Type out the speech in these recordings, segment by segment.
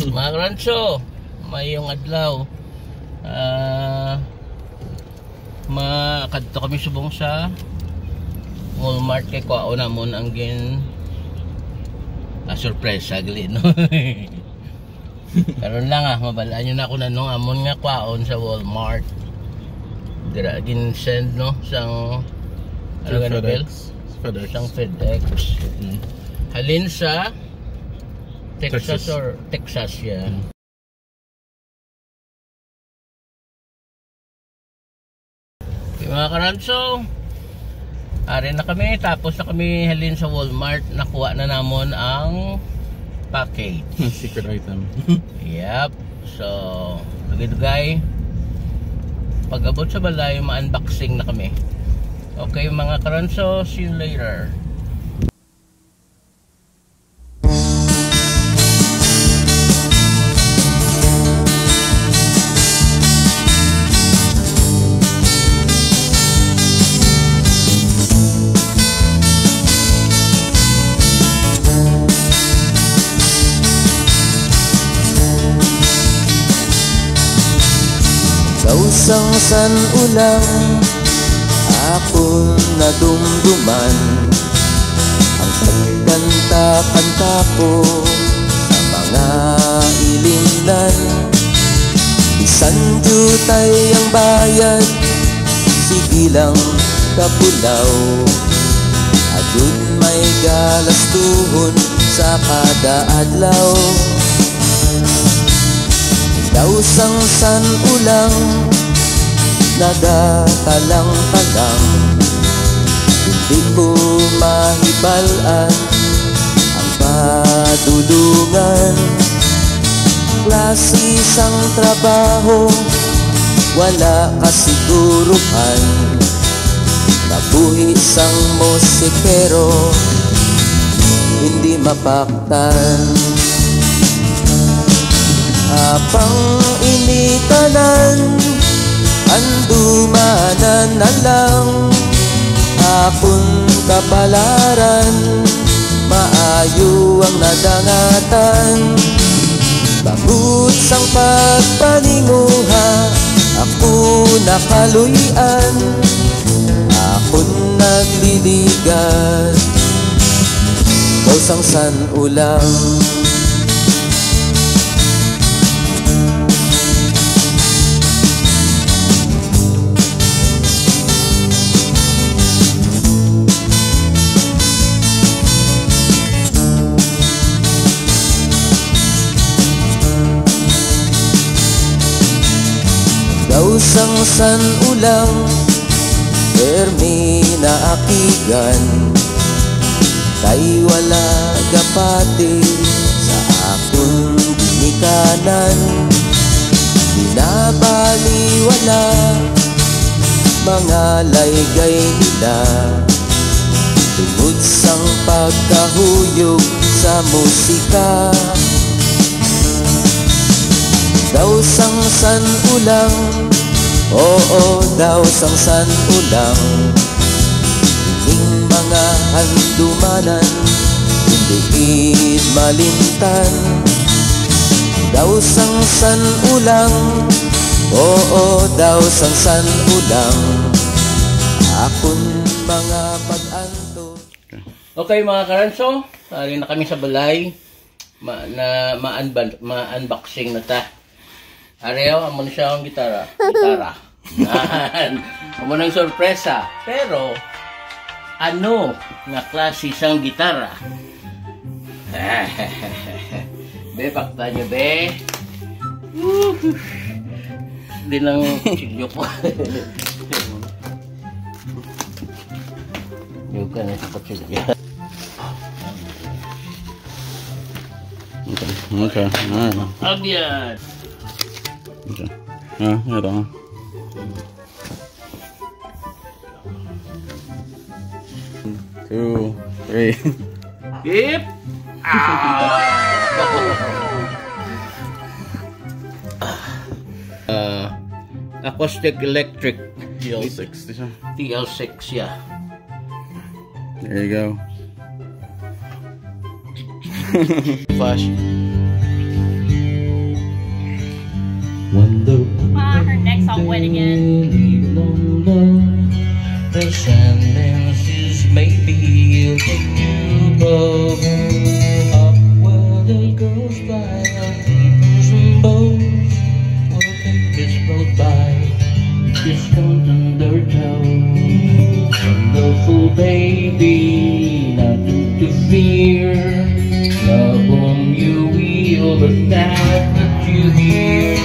Mga karanso, mayong adlaw. Makadto kami subong sa Walmart kay kuao namon ang gin surprise sagli no. Karon lang mabalaan nyo na ako na nung amon nga kwaon sa Walmart. Dira gin send no sang ano nga FedEx. Sang FedEx. Halin sa Texas or Texas yan. Okay, mga karanso, ari na kami, tapos na kami halin sa Walmart, nakuha na namon ang package. Secret item. Yep. So, dugay-dugay. Pag abot sa balay, ma-unboxing na kami. Okay mga karanso, see you later. Kausang san ulang akong nadumduman ang pagkanta-kanta ko sa mga ilimnan. Bisan jutay ang bayad, sige lang kapulaw, adun may galastuhon sa kada adlaw. Kausang san ulang nagatalang-talang, hindi ko mahibalan ang padulungan. Klase sang trabaho, wala kasiguruhan. Nabuhi sang musikero, hindi mapaktan. Apang initanan, andumanan na lang akong kapalaran, maayo ang nadangatan. Bangod sang pagpaninguha, ako nakaluyan, akong nagliligat, kausang san ulang. Kausang san ulang, permi na akigan, kay wala gapati sa akong ginikanan. Binabaliwala mga laygay nila, tungod sang pagkahuyog sa musika. Daw sang san ulang, oo daw sang san ulang, ining mga handumanan, hindi malintan. Daw sang san ulang, oo daw sang san ulang, akon mga pag-anto. Okay mga karanso, ari na kami sa balay, ma-unboxing na ta. Areo, amon siya ang gitara. Amon ang sorpresa. Pero, ano nga klase sang gitara? Be, pakta nyo, be. Hindi lang sigyo po. Yung ka na sa kutsilyo. Okay. Abyan! Okay. Ito. 2, 3. Hip! Acoustic electric TL6. TL6, yeah. There you go. Flash. The sentences maybe you'll take you above. Up where it goes by on peoples and boats, working this boat by discount undertow. Wonderful baby, nothing to fear. Love whom you will, but now that you hear,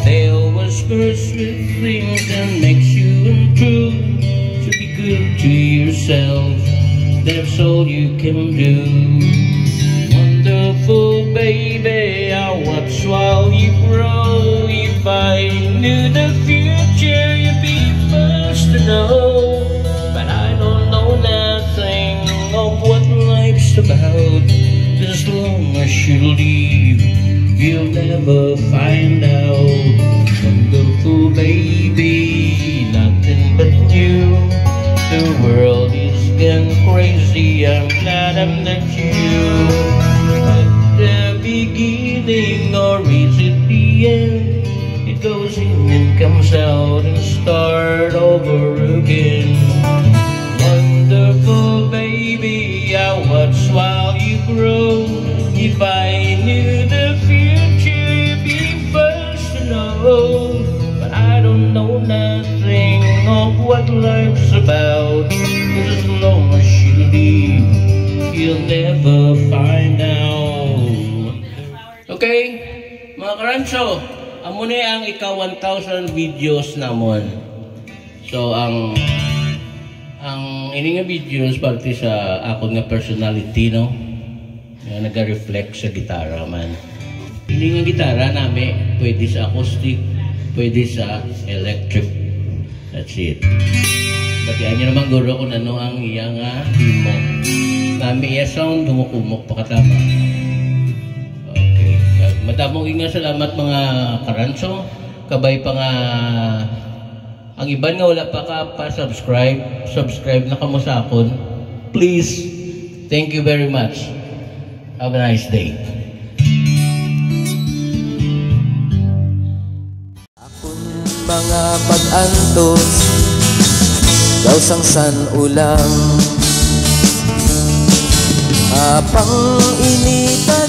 they'll whisper sweet things that makes you improve. Good to yourself, that's all you can do. Wonderful baby, I watch while you grow. If I knew the future, you'd be first to know. But I don't know nothing of what life's about. As long as you leave, you'll never find out. Wonderful baby, nothing but you. The world is getting crazy, I'm glad I met you. At the beginning, or is it the end? It goes in and comes out and start over again. Wonderful baby, I watch while you grow. If I knew the future, you'd be first to know. But I don't know nothing of what life's about. As long as you leave, you'll never find out. Okay, mga karancho, amo na ang ika 1,000 videos namon. So ang ini nga videos parte sa ako nga personality, no, nga naga-reflect sa gitara man. Ini nga gitara nami pwede sa acoustic, pwede sa electric. That's it. Batian nyo naman guro kung ano ang iya nga himo. Nami iya sound, dumukumok pa katama. Okay. Madamong nga salamat mga karanso. Kabay pa nga ang iban nga wala pa ka pa-subscribe. Subscribe na kamo sa akon. Please. Thank you very much. Have a nice day. Mga pag-antos daw sang sanulang apang initan